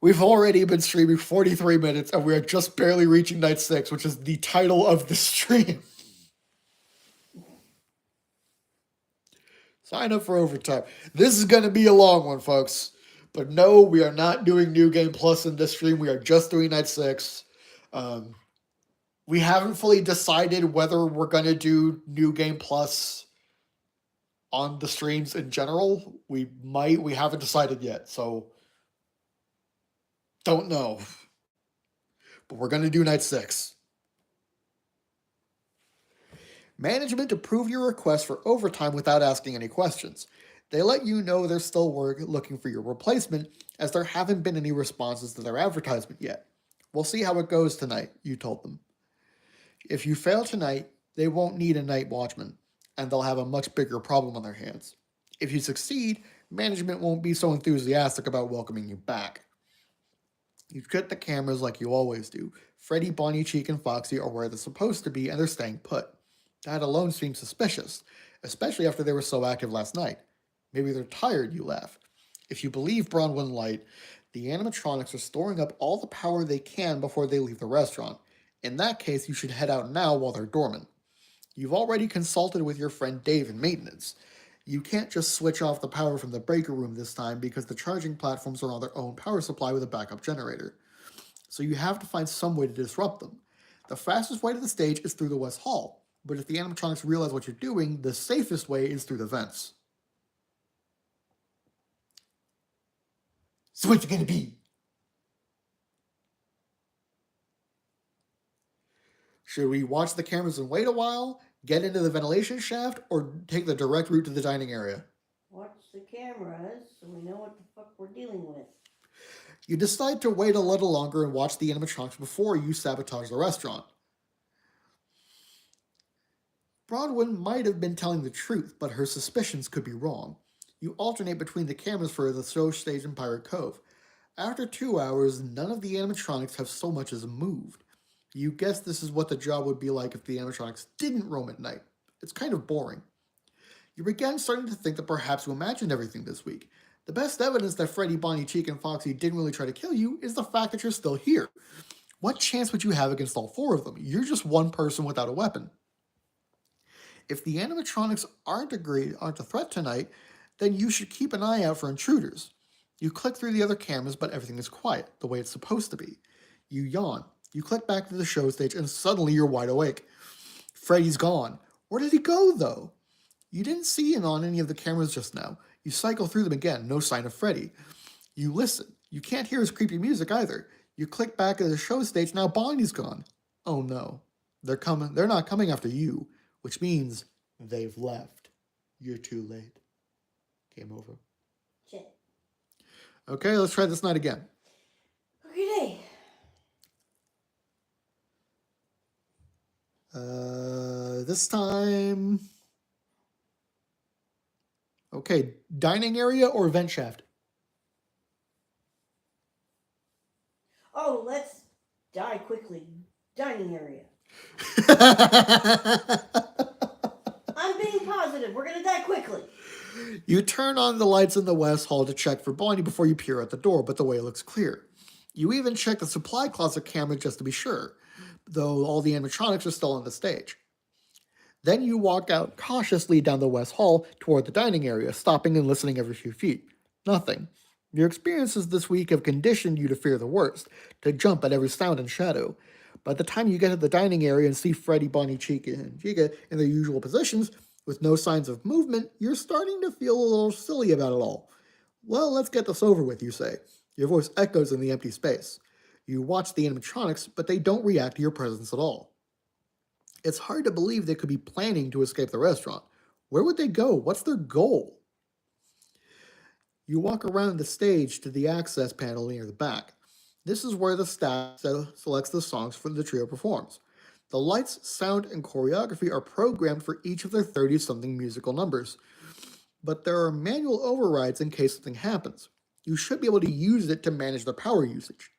[SPEAKER 1] We've already been streaming 43 minutes and we are just barely reaching night 6, which is the title of the stream. Sign up for overtime. This is going to be a long one, folks. But no, we are not doing New Game Plus in this stream. We are just doing night 6. We haven't fully decided whether we're going to do New Game Plus on the streams in general. We might. We haven't decided yet. So, don't know. But we're going to do night 6. Management approved your request for overtime without asking any questions. They let you know they're still looking for your replacement, as there haven't been any responses to their advertisement yet. We'll see how it goes tonight, you told them. If you fail tonight, they won't need a night watchman, and they'll have a much bigger problem on their hands. If you succeed, management won't be so enthusiastic about welcoming you back. You check the cameras like you always do. Freddy, Bonnie, Cheek, and Foxy are where they're supposed to be, and they're staying put. That alone seems suspicious, especially after they were so active last night. Maybe they're tired, you laugh. If you believe Bronwyn Light, the animatronics are storing up all the power they can before they leave the restaurant. In that case, you should head out now while they're dormant. You've already consulted with your friend Dave in maintenance. You can't just switch off the power from the breaker room this time because the charging platforms are on their own power supply with a backup generator. So you have to find some way to disrupt them. The fastest way to the stage is through the West Hall, but if the animatronics realize what you're doing, the safest way is through the vents. So what's it gonna be? Should we watch the cameras and wait a while, get into the ventilation shaft, or take the direct route to the dining area?
[SPEAKER 2] Watch the cameras so we know what the fuck we're dealing with.
[SPEAKER 1] You decide to wait a little longer and watch the animatronics before you sabotage the restaurant. Bronwyn might have been telling the truth, but her suspicions could be wrong. You alternate between the cameras for the show stage in Pirate Cove. After 2 hours, none of the animatronics have so much as moved. You guess this is what the job would be like if the animatronics didn't roam at night. It's kind of boring. You began starting to think that perhaps you imagined everything this week. The best evidence that Freddy, Bonnie, Cheek, and Foxy didn't really try to kill you is the fact that you're still here. What chance would you have against all four of them? You're just one person without a weapon. If the animatronics aren't a threat tonight, then you should keep an eye out for intruders. You click through the other cameras, but everything is quiet, the way it's supposed to be. You yawn. You click back to the show stage, and suddenly you're wide awake. Freddy's gone. Where did he go, though? You didn't see him on any of the cameras just now. You cycle through them again, no sign of Freddy. You listen. You can't hear his creepy music either. You click back at the show stage, now Bonnie's gone. Oh no. They're not coming after you, which means they've left. You're too late. Game over.
[SPEAKER 2] Shit.
[SPEAKER 1] Okay, let's try this night again.
[SPEAKER 2] Okay.
[SPEAKER 1] This time... Okay, dining area or vent shaft?
[SPEAKER 2] Oh, let's die quickly. Dining area. I'm being positive. We're gonna die quickly.
[SPEAKER 1] You turn on the lights in the West Hall to check for Bonnie before you peer at the door, but the way looks clear. You even check the supply closet camera just to be sure, though all the animatronics are still on the stage. Then you walk out cautiously down the West Hall toward the dining area, stopping and listening every few feet. Nothing. Your experiences this week have conditioned you to fear the worst, to jump at every sound and shadow. By the time you get to the dining area and see Freddy, Bonnie, Chica, and Chica in their usual positions, with no signs of movement, you're starting to feel a little silly about it all. Well, let's get this over with, you say. Your voice echoes in the empty space. You watch the animatronics, but they don't react to your presence at all. It's hard to believe they could be planning to escape the restaurant. Where would they go? What's their goal? You walk around the stage to the access panel near the back. This is where the staff selects the songs for the trio performs. The lights, sound, and choreography are programmed for each of their 30-something musical numbers. But there are manual overrides in case something happens. You should be able to use it to manage the power usage.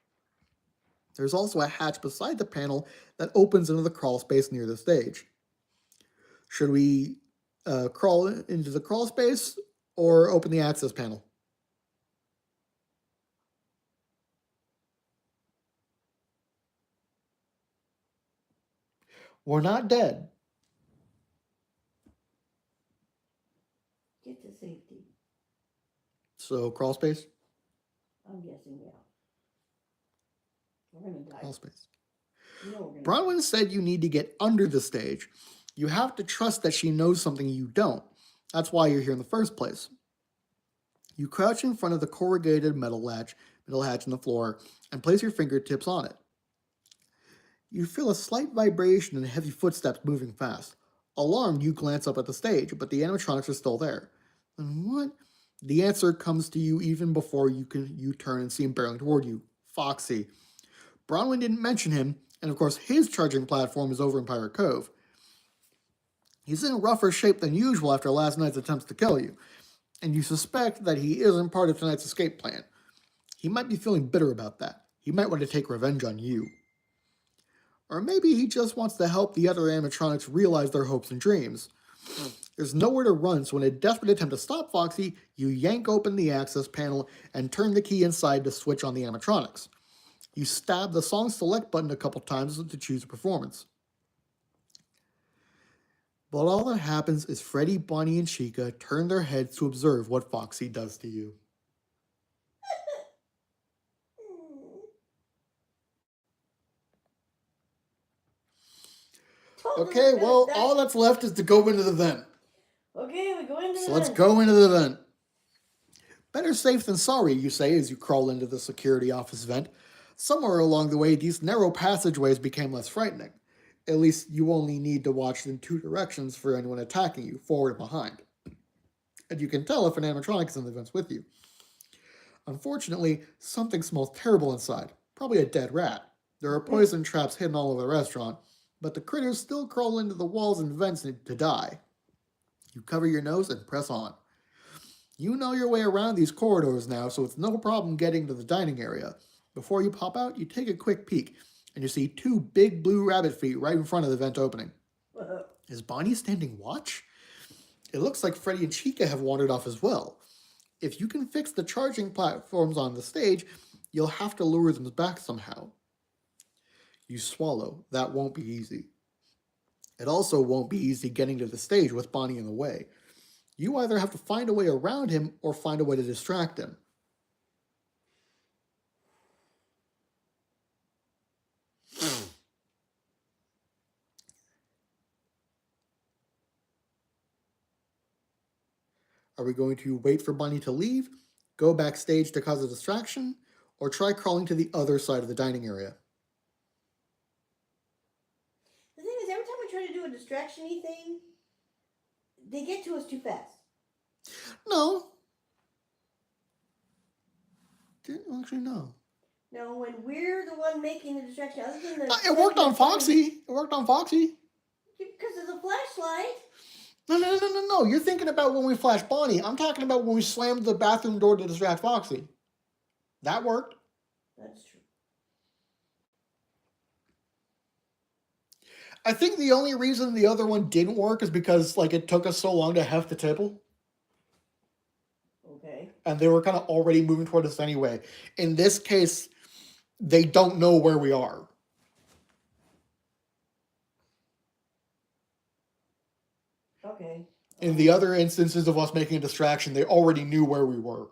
[SPEAKER 1] There's also a hatch beside the panel that opens into the crawl space near the stage. Should we crawl into the crawl space or open the access panel? We're not dead.
[SPEAKER 2] Get to safety.
[SPEAKER 1] So crawl space?
[SPEAKER 2] I'm guessing, yeah. We're gonna die.
[SPEAKER 1] Crawl space.
[SPEAKER 2] You know we're gonna
[SPEAKER 1] Bronwyn said you need to get under the stage. You have to trust that she knows something you don't. That's why you're here in the first place. You crouch in front of the corrugated metal hatch in the floor and place your fingertips on it. You feel a slight vibration and heavy footsteps moving fast. Alarmed, you glance up at the stage, but the animatronics are still there. And what? The answer comes to you even before you turn and see him barreling toward you. Foxy. Bronwyn didn't mention him, and of course his charging platform is over in Pirate Cove. He's in rougher shape than usual after last night's attempts to kill you, and you suspect that he isn't part of tonight's escape plan. He might be feeling bitter about that. He might want to take revenge on you. Or maybe he just wants to help the other animatronics realize their hopes and dreams. There's nowhere to run, so in a desperate attempt to stop Foxy, you yank open the access panel and turn the key inside to switch on the animatronics. You stab the song select button a couple times to choose a performance. But all that happens is Freddy, Bonnie, and Chica turn their heads to observe what Foxy does to you. Okay, well, all that's left is to go into the vent.
[SPEAKER 2] Okay, we go into the vent.
[SPEAKER 1] So let's go into the vent. Better safe than sorry, you say as you crawl into the security office vent. Somewhere along the way, these narrow passageways became less frightening. At least you only need to watch in two directions for anyone attacking you, forward and behind. And you can tell if an animatronic is in the vents with you. Unfortunately, something smells terrible inside. Probably a dead rat. There are poison traps hidden all over the restaurant, but the critters still crawl into the walls and vents to die. You cover your nose and press on. You know your way around these corridors now, so it's no problem getting to the dining area. Before you pop out, you take a quick peek, and you see 2 big blue rabbit feet right in front of the vent opening.
[SPEAKER 2] Uh,
[SPEAKER 1] Is Bonnie standing watch? It looks like Freddy and Chica have wandered off as well. If you can fix the charging platforms on the stage, you'll have to lure them back somehow. You swallow. That won't be easy. It also won't be easy getting to the stage with Bonnie in the way. You either have to find a way around him or find a way to distract him. Are we going to wait for Bonnie to leave, go backstage to cause a distraction, or try crawling to the other side of the dining area?
[SPEAKER 2] the thing is, every time we try to do a distraction-y thing, they get to us too fast.
[SPEAKER 1] No. Didn't actually know.
[SPEAKER 2] No, when we're the one making the distraction, other than the...
[SPEAKER 1] It worked on Foxy. It worked on Foxy.
[SPEAKER 2] Because of the flashlight.
[SPEAKER 1] No. You're thinking about when we flashed Bonnie. I'm talking about when we slammed the bathroom door to distract Foxy. That worked.
[SPEAKER 2] That's true.
[SPEAKER 1] I think the only reason the other one didn't work is because it took us so long to heft the table.
[SPEAKER 2] Okay.
[SPEAKER 1] And they were kind of already moving toward us anyway. In this case, they don't know where we are.
[SPEAKER 2] Okay.
[SPEAKER 1] In the other instances of us making a distraction, they already knew where we were.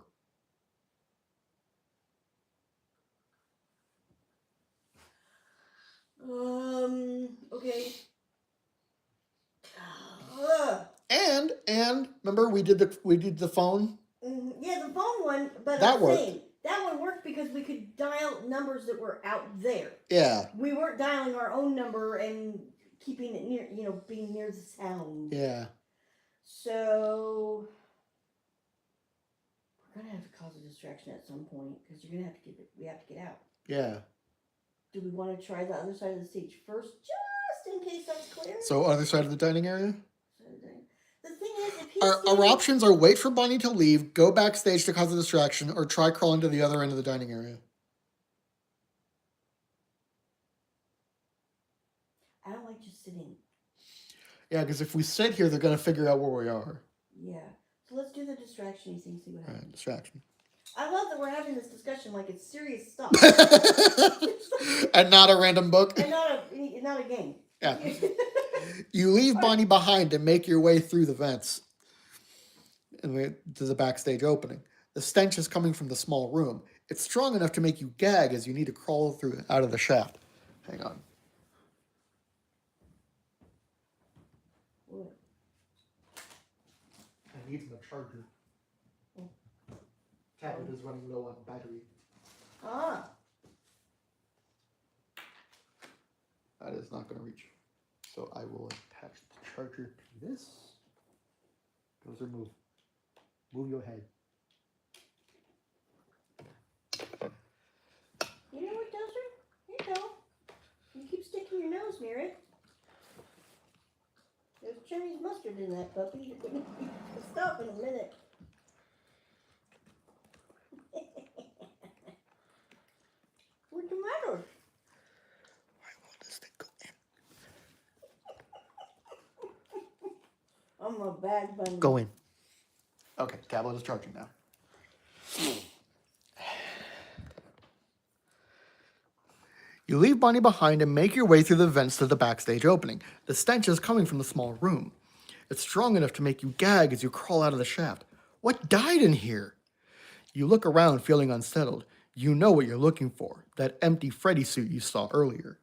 [SPEAKER 2] Okay.
[SPEAKER 1] And remember we did the phone?
[SPEAKER 2] Yeah, the phone one, but
[SPEAKER 1] that worked.
[SPEAKER 2] That one worked because we could dial numbers that were out there.
[SPEAKER 1] Yeah.
[SPEAKER 2] We weren't dialing our own number and keeping it near, being near the sound.
[SPEAKER 1] Yeah.
[SPEAKER 2] So we're gonna have to cause a distraction at some point because we have to get out.
[SPEAKER 1] Yeah.
[SPEAKER 2] Do we want to try the other side of the stage first, just in case that's clear?
[SPEAKER 1] So other side of the dining area?
[SPEAKER 2] The thing is, if he's
[SPEAKER 1] our options are wait for Bonnie to leave, go backstage to cause a distraction, or try crawling to the other end of the dining area.
[SPEAKER 2] I don't like just sitting.
[SPEAKER 1] Yeah, because if we sit here, they're going to figure out where we are.
[SPEAKER 2] Yeah. So let's do the distraction thing, see what happens.
[SPEAKER 1] Right, distraction.
[SPEAKER 2] I love that we're having this discussion like it's serious stuff.
[SPEAKER 1] And not a random book.
[SPEAKER 2] And not a game.
[SPEAKER 1] Yeah. You leave Bonnie behind and make your way through the vents to the backstage opening. The stench is coming from the small room. It's strong enough to make you gag as you need to crawl out of the shaft. Hang on.
[SPEAKER 2] What?
[SPEAKER 1] I need the charger. Tablet is running low on battery.
[SPEAKER 2] Ah.
[SPEAKER 1] That is not going to reach. So I will attach the charger to this. Goes move. Move your head.
[SPEAKER 2] You know what, Dozer? Here you go. You keep sticking your nose near it. There's Chinese mustard in that puppy. Stop in a minute. What's the matter?
[SPEAKER 1] Why won't this thing go in?
[SPEAKER 2] I'm a bad bunny.
[SPEAKER 1] Go in. Okay, tablet is charging now. You leave Bonnie behind and make your way through the vents to the backstage opening. The stench is coming from the small room. It's strong enough to make you gag as you crawl out of the shaft. What died in here? You look around feeling unsettled. You know what you're looking for, that empty Freddy suit you saw earlier.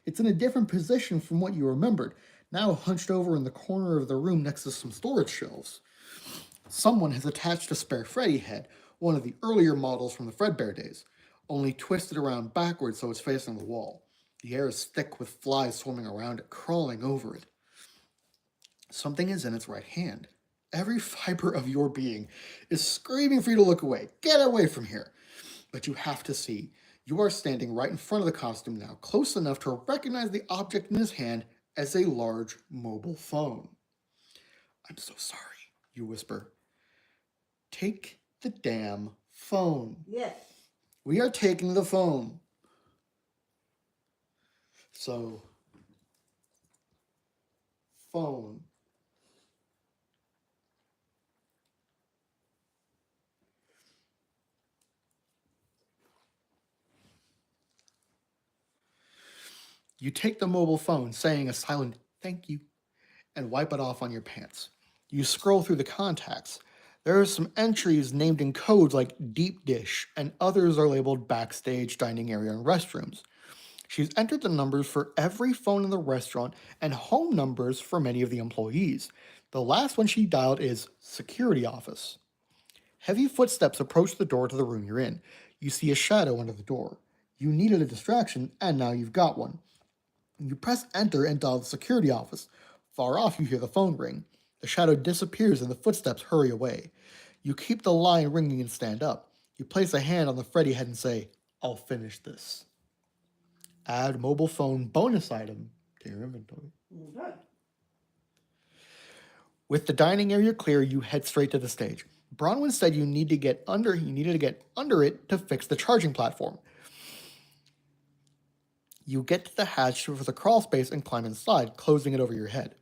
[SPEAKER 1] It's in a different position from what you remembered, now hunched over in the corner of the room next to some storage shelves. Someone has attached a spare Freddy head, one of the earlier models from the Fredbear days, only twisted around backwards so it's facing the wall. The air is thick with flies swarming around it, crawling over it. Something is in its right hand. Every fiber of your being is screaming for you to look away. Get away from here. But you have to see. You are standing right in front of the costume now, close enough to recognize the object in his hand as a large mobile phone. I'm so sorry, you whisper. Take the damn phone.
[SPEAKER 2] Yes.
[SPEAKER 1] We are taking the phone. So, phone. You take the mobile phone, saying a silent thank you, and wipe it off on your pants. You scroll through the contacts. There are some entries named in codes like deep dish, and others are labeled backstage, dining area, and restrooms. She's entered the numbers for every phone in the restaurant and home numbers for many of the employees. The last one she dialed is security office. Heavy footsteps approach the door to the room you're in. You see a shadow under the door. You needed a distraction, and now you've got one. You press enter and dial the security office. Far off, you hear the phone ring. The shadow disappears and the footsteps hurry away. You keep the line ringing and stand up. You place a hand on the Freddy head and say, I'll finish this. Add mobile phone bonus item to your inventory.
[SPEAKER 2] Okay.
[SPEAKER 1] With the dining area clear, you head straight to the stage. Bronwyn said you needed to get under it to fix the charging platform. You get to the hatch for the crawl space and climb inside, closing it over your head.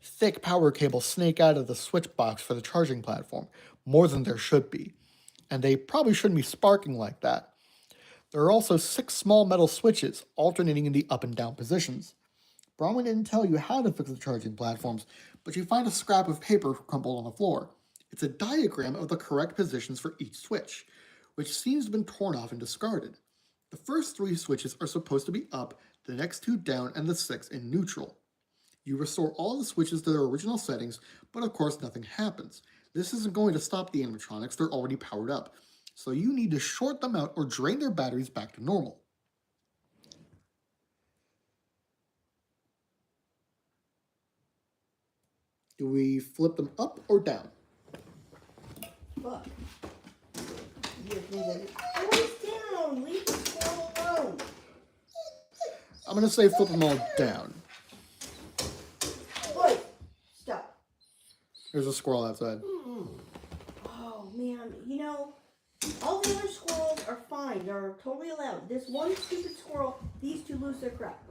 [SPEAKER 1] Thick power cables snake out of the switch box for the charging platform, more than there should be. And they probably shouldn't be sparking like that. There are also 6 small metal switches, alternating in the up and down positions. Bronwyn didn't tell you how to fix the charging platforms, but you find a scrap of paper crumpled on the floor. It's a diagram of the correct positions for each switch, which seems to have been torn off and discarded. The first 3 switches are supposed to be up, the next 2 down, and the 6th in neutral. You restore all the switches to their original settings, but of course nothing happens. This isn't going to stop the animatronics, they're already powered up. So you need to short them out or drain their batteries back to normal. Do we flip them up or down?
[SPEAKER 2] Fuck. Oh, it's down. Leave the squirrel alone.
[SPEAKER 1] I'm going to say flip them all down.
[SPEAKER 2] Wait. Stop.
[SPEAKER 1] There's a squirrel outside.
[SPEAKER 2] Oh, man. You know, all the other squirrels are fine. They're totally allowed. This one stupid squirrel, these 2 lose their crap.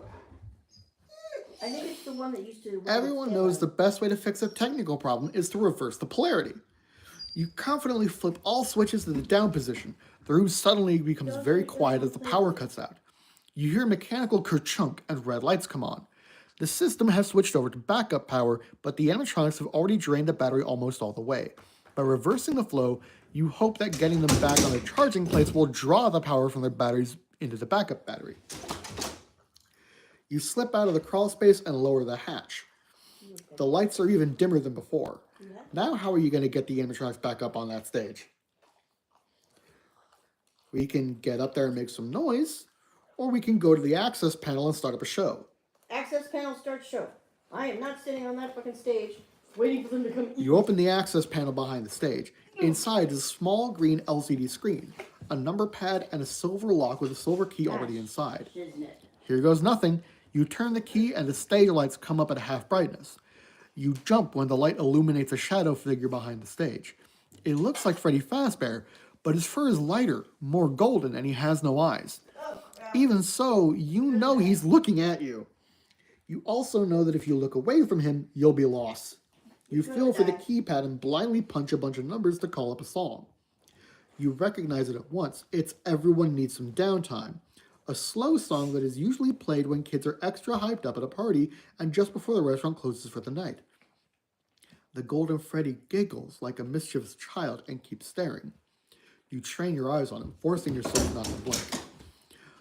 [SPEAKER 2] I think it's the one that used to...
[SPEAKER 1] Everyone knows the best way to fix a technical problem is to reverse the polarity. You confidently flip all switches to the down position. The room suddenly becomes very quiet as the power cuts out. You hear a mechanical kerchunk and red lights come on. The system has switched over to backup power, but the animatronics have already drained the battery almost all the way. By reversing the flow, you hope that getting them back on their charging plates will draw the power from their batteries into the backup battery. You slip out of the crawl space and lower the hatch. The lights are even dimmer than before. Now how are you going to get the animatronics back up on that stage? We can get up there and make some noise, or we can go to the access panel and start up a show.
[SPEAKER 2] Access panel start show. I am not sitting on that fucking stage waiting for them to come.
[SPEAKER 1] You open the access panel behind the stage. Inside is a small green LCD screen, a number pad, and a silver lock with a silver key already inside. Here goes nothing. You turn the key and the stage lights come up at half brightness. You jump when the light illuminates a shadow figure behind the stage. It looks like Freddy Fazbear, but his fur is lighter, more golden, and he has no eyes. Even so, you know he's looking at you. You also know that if you look away from him, you'll be lost. You feel for the keypad and blindly punch a bunch of numbers to call up a song. You recognize it at once. It's Everyone Needs Some Downtime, a slow song that is usually played when kids are extra hyped up at a party and just before the restaurant closes for the night. The Golden Freddy giggles like a mischievous child and keeps staring. You train your eyes on him, forcing yourself not to blink.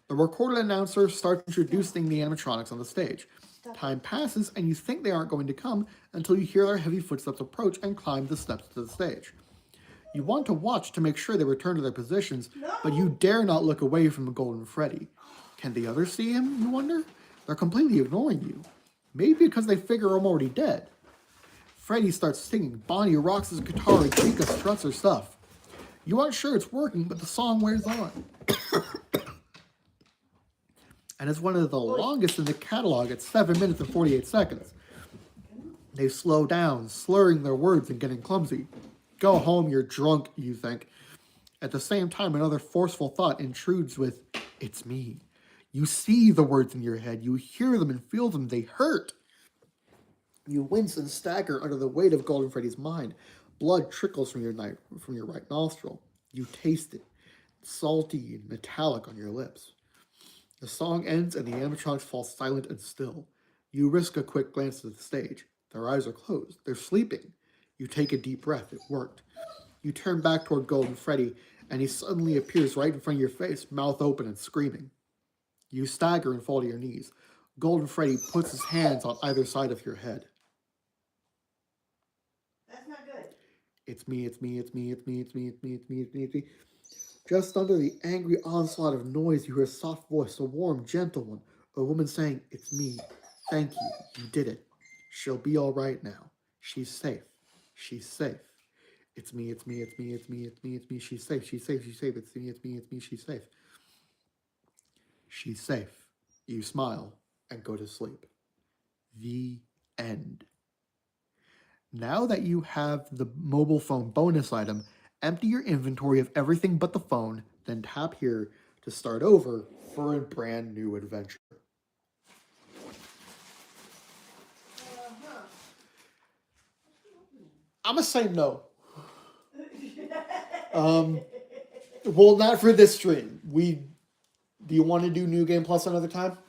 [SPEAKER 1] The recorded announcer starts introducing the animatronics on the stage. Time passes and you think they aren't going to come until you hear their heavy footsteps approach and climb the steps to the stage. You want to watch to make sure they return to their positions, but you dare not look away from the Golden Freddy. Can the others see him, you wonder? They're completely ignoring you. Maybe because they figure I'm already dead. Freddy starts singing, Bonnie rocks his guitar, and Chica struts her stuff. You aren't sure it's working, but the song wears on. And it's one of the longest in the catalog at 7 minutes and 48 seconds. They slow down, slurring their words and getting clumsy. Go home, you're drunk, you think. At the same time, another forceful thought intrudes with, it's me. You see the words in your head. You hear them and feel them. They hurt. You wince and stagger under the weight of Golden Freddy's mind. Blood trickles from your right nostril. You taste it, salty and metallic on your lips. The song ends and the animatronics fall silent and still. You risk a quick glance at the stage. Their eyes are closed. They're sleeping. You take a deep breath. It worked. You turn back toward Golden Freddy, and he suddenly appears right in front of your face, mouth open and screaming. You stagger and fall to your knees. Golden Freddy puts his hands on either side of your head.
[SPEAKER 2] That's not good.
[SPEAKER 1] It's me, it's me, it's me, it's me, it's me, it's me, it's me, it's me, it's me. Just under the angry onslaught of noise, you hear a soft voice, a warm, gentle one, a woman saying, "It's me. Thank you. You did it. She'll be all right now. She's safe. She's safe. It's me, it's me, it's me, it's me, it's me, it's me. She's safe, she's safe, she's safe. It's me, it's me, it's me, she's safe. She's safe." You smile and go to sleep. The end. Now that you have the mobile phone bonus item, empty your inventory of everything but the phone, then tap here to start over for a brand new adventure. I'm gonna say no. Well, not for this stream. Do you want to do New Game Plus another time?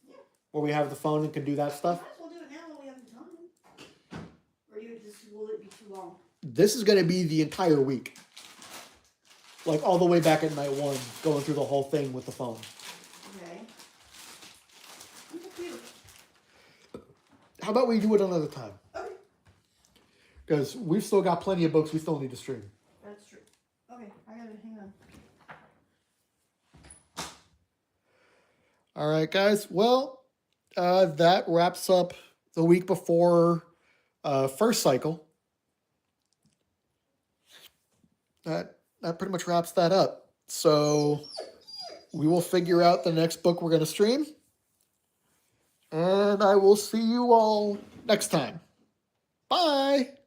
[SPEAKER 2] Yeah.
[SPEAKER 1] Where we have the phone and can do that stuff?
[SPEAKER 2] Might as well do it now when we have the time. Or will it be too long?
[SPEAKER 1] This is going to be the entire week. Like all the way back at night 1, going through the whole thing with the phone.
[SPEAKER 2] Okay. I'm confused.
[SPEAKER 1] How about we do it another time?
[SPEAKER 2] Okay.
[SPEAKER 1] Because we've still got plenty of books we still need to stream.
[SPEAKER 2] That's true. Okay, I gotta hang on.
[SPEAKER 1] All right, guys. Well, that wraps up the week before first cycle. That pretty much wraps that up. So we will figure out the next book we're going to stream. And I will see you all next time. Bye.